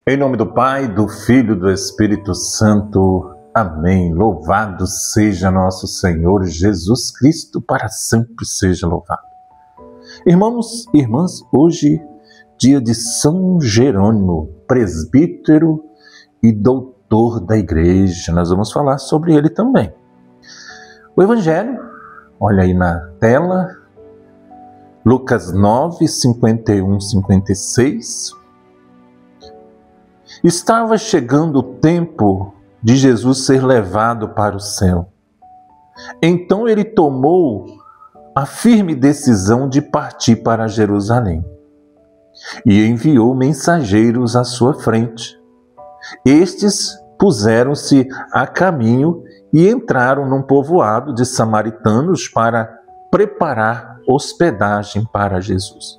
Em nome do Pai, do Filho e do Espírito Santo. Amém. Louvado seja nosso Senhor Jesus Cristo, para sempre seja louvado. Irmãos e irmãs, hoje, dia de São Jerônimo, presbítero e doutor da Igreja. Nós vamos falar sobre ele também. O Evangelho, olha aí na tela, Lucas 9, 51, 56. Estava chegando o tempo de Jesus ser levado para o céu. Então ele tomou a firme decisão de partir para Jerusalém e enviou mensageiros à sua frente. Estes puseram-se a caminho e entraram num povoado de samaritanos para preparar hospedagem para Jesus.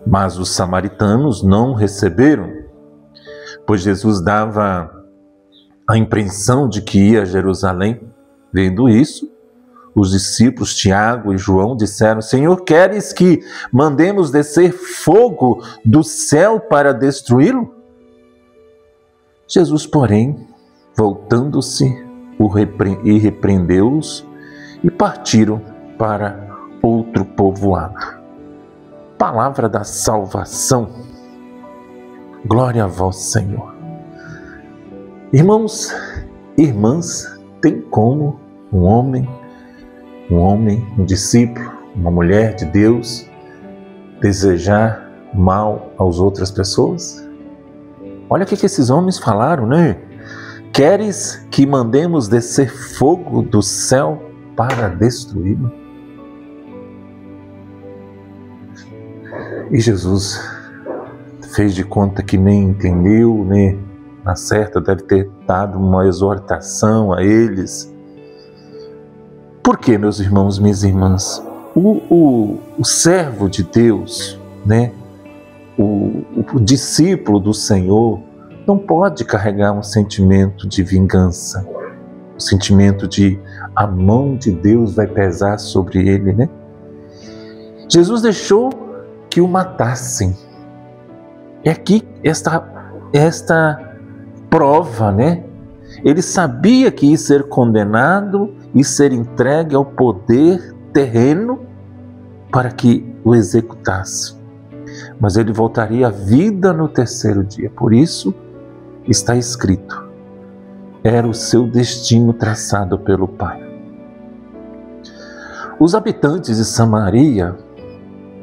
Mas os samaritanos não receberam, pois Jesus dava a impressão de que ia a Jerusalém. Vendo isso, os discípulos Tiago e João disseram: Senhor, queres que mandemos descer fogo do céu para destruí-lo? Jesus, porém, voltando-se, repreendeu-os e partiram para outro povoado. Palavra da salvação. Glória a vós, Senhor. Irmãos, irmãs, tem como um homem, um discípulo, uma mulher de Deus desejar mal às outras pessoas? Olha o que esses homens falaram, né? Queres que mandemos descer fogo do céu para destruí-lo? E Jesus fez de conta que nem entendeu, né? Na certa deve ter dado uma exortação a eles. Por quê, meus irmãos, minhas irmãs? O servo de Deus, né? O discípulo do Senhor não pode carregar um sentimento de vingança, um sentimento de a mão de Deus vai pesar sobre ele, né? Jesus deixou que o matassem. É aqui esta prova, né? Ele sabia que ia ser condenado e ser entregue ao poder terreno para que o executasse. Mas ele voltaria à vida no terceiro dia. Por isso está escrito: era o seu destino traçado pelo Pai. Os habitantes de Samaria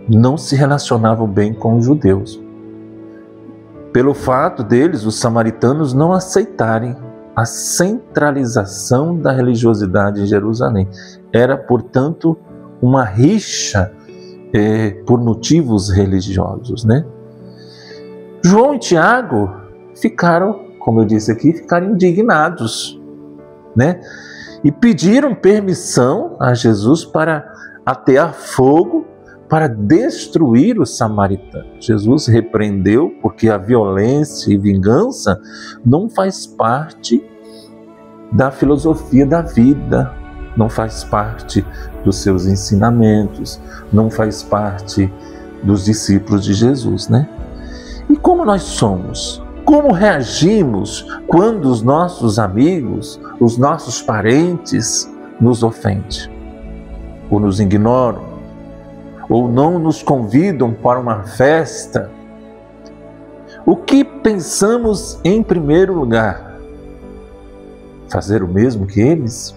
não se relacionavam bem com os judeus. Pelo fato deles, os samaritanos, não aceitarem a centralização da religiosidade em Jerusalém. Era, portanto, uma rixa por motivos religiosos, né? João e Tiago ficaram, como eu disse aqui, ficaram indignados, né? E pediram permissão a Jesus para atear fogo para destruir os samaritanos. Jesus repreendeu, porque a violência e vingança não faz parte da filosofia da vida, não faz parte dos seus ensinamentos, não faz parte dos discípulos de Jesus, né? E como nós somos? Como reagimos quando os nossos amigos, os nossos parentes nos ofendem? Ou nos ignoram? Ou não nos convidam para uma festa? O que pensamos em primeiro lugar? Fazer o mesmo que eles?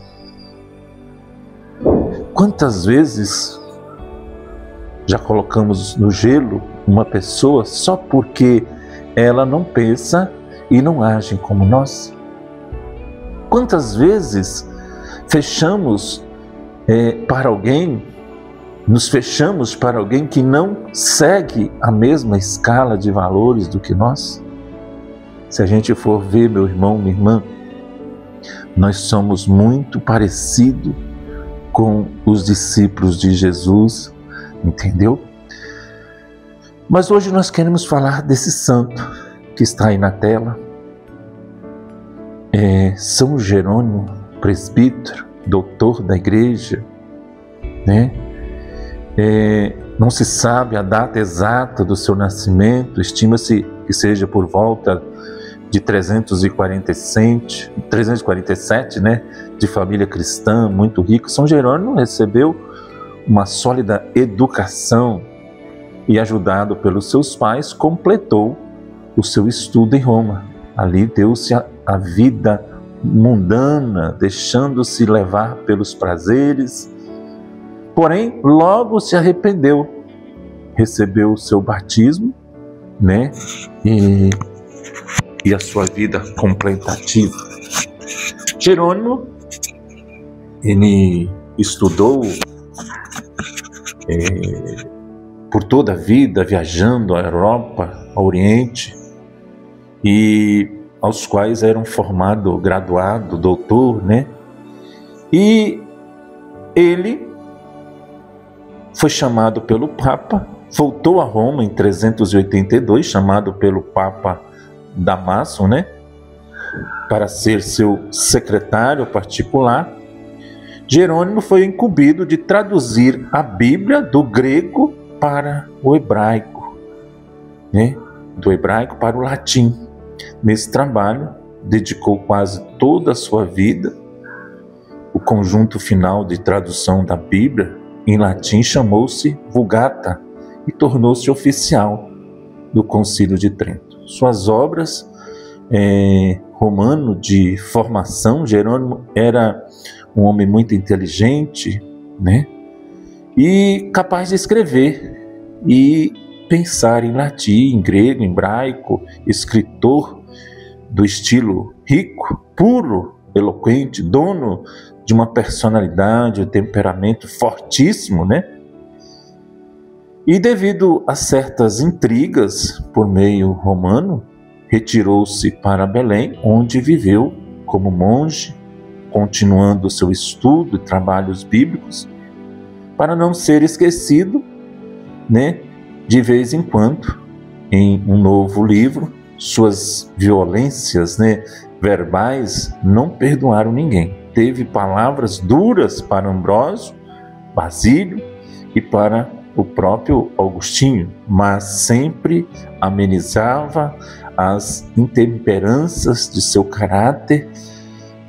Quantas vezes já colocamos no gelo uma pessoa só porque ela não pensa e não age como nós? Quantas vezes fechamos para alguém, nos fechamos para alguém que não segue a mesma escala de valores do que nós? Se a gente for ver, meu irmão, minha irmã, nós somos muito parecidos com os discípulos de Jesus, entendeu? Mas hoje nós queremos falar desse santo que está aí na tela. São Jerônimo, presbítero, doutor da Igreja, né? Não se sabe a data exata do seu nascimento, estima-se que seja por volta de 347, né, de família cristã, muito rico. São Jerônimo recebeu uma sólida educação e, ajudado pelos seus pais, completou o seu estudo em Roma. Ali deu-se a vida mundana, deixando-se levar pelos prazeres. Porém, logo se arrependeu, recebeu o seu batismo, né? E a sua vida contemplativa. Jerônimo, ele estudou por toda a vida, viajando à Europa, ao Oriente, e aos quais eram formado, graduado, doutor, né? E ele foi chamado pelo Papa, voltou a Roma em 382, chamado pelo Papa Damaso, né, para ser seu secretário particular. Jerônimo foi incumbido de traduzir a Bíblia do grego para o hebraico, né, do hebraico para o latim. Nesse trabalho, dedicou quase toda a sua vida. O conjunto final de tradução da Bíblia em latim chamou-se Vulgata e tornou-se oficial do Concílio de Trento. Suas obras, romano de formação, Jerônimo era um homem muito inteligente, né? E capaz de escrever e pensar em latim, em grego, em hebraico, escritor do estilo rico, puro, eloquente, dono de uma personalidade, um temperamento fortíssimo, né? E devido a certas intrigas por meio romano, retirou-se para Belém, onde viveu como monge, continuando seu estudo e trabalhos bíblicos, para não ser esquecido, né, de vez em quando, em um novo livro. Suas violências, né, verbais não perdoaram ninguém. Teve palavras duras para Ambrósio, Basílio e para o próprio Augustinho, mas sempre amenizava as intemperanças de seu caráter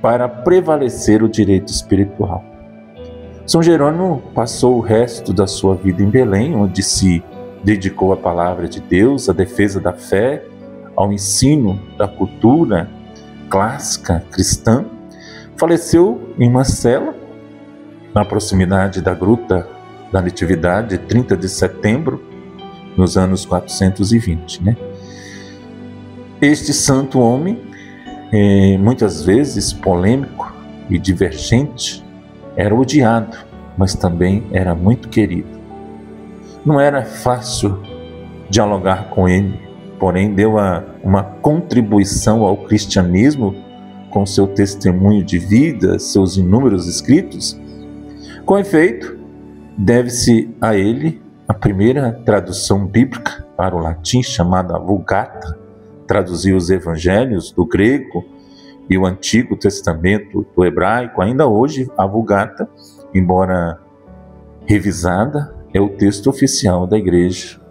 para prevalecer o direito espiritual. São Jerônimo passou o resto da sua vida em Belém, onde se dedicou à palavra de Deus, à defesa da fé, ao ensino da cultura clássica cristã. Faleceu em uma cela, na proximidade da Gruta da Natividade, 30 de setembro, nos anos 420, né? Este santo homem, muitas vezes polêmico e divergente, era odiado, mas também era muito querido. Não era fácil dialogar com ele, porém deu uma contribuição ao cristianismo com seu testemunho de vida, seus inúmeros escritos. Com efeito, deve-se a ele a primeira tradução bíblica para o latim, chamada Vulgata. Traduziu os evangelhos do grego e o Antigo Testamento do hebraico. Ainda hoje, a Vulgata, embora revisada, é o texto oficial da igreja.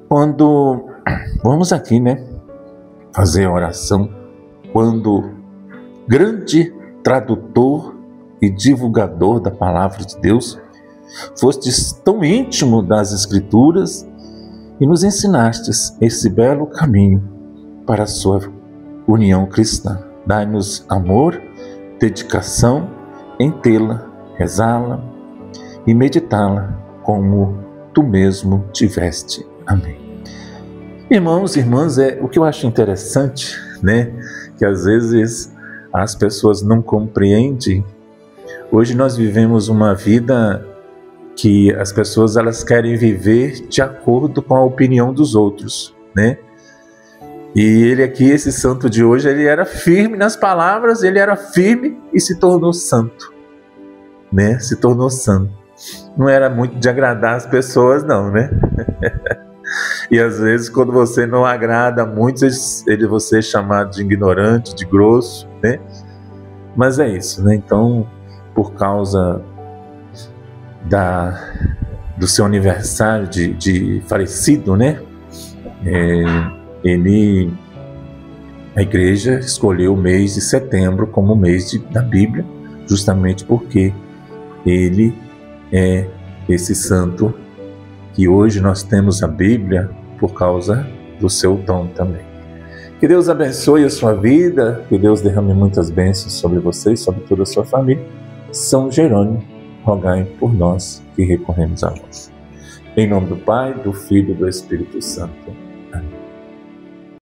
Quando vamos aqui, né, fazer a oração, quando grande tradutor e divulgador da palavra de Deus, fostes tão íntimo das Escrituras e nos ensinastes esse belo caminho para a sua união cristã. Dai-nos amor, dedicação em tê-la, rezá-la e meditá-la como tu mesmo tiveste. Amém. Irmãos e irmãs, o que eu acho interessante, né, que às vezes as pessoas não compreendem. Hoje nós vivemos uma vida que as pessoas elas querem viver de acordo com a opinião dos outros, né? E ele aqui, esse santo de hoje, ele era firme nas palavras, ele era firme e se tornou santo, né? Se tornou santo. Não era muito de agradar as pessoas, não, né? E às vezes, quando você não agrada muito, você é chamado de ignorante, de grosso, né? Mas é isso, né? Então, por causa do seu aniversário de falecido, né? A igreja escolheu o mês de setembro como o mês da Bíblia, justamente porque ele é esse santo que hoje nós temos a Bíblia por causa do seu dom também. Que Deus abençoe a sua vida, que Deus derrame muitas bênçãos sobre você e sobre toda a sua família. São Jerônimo, rogai por nós que recorremos a vós. Em nome do Pai, do Filho e do Espírito Santo.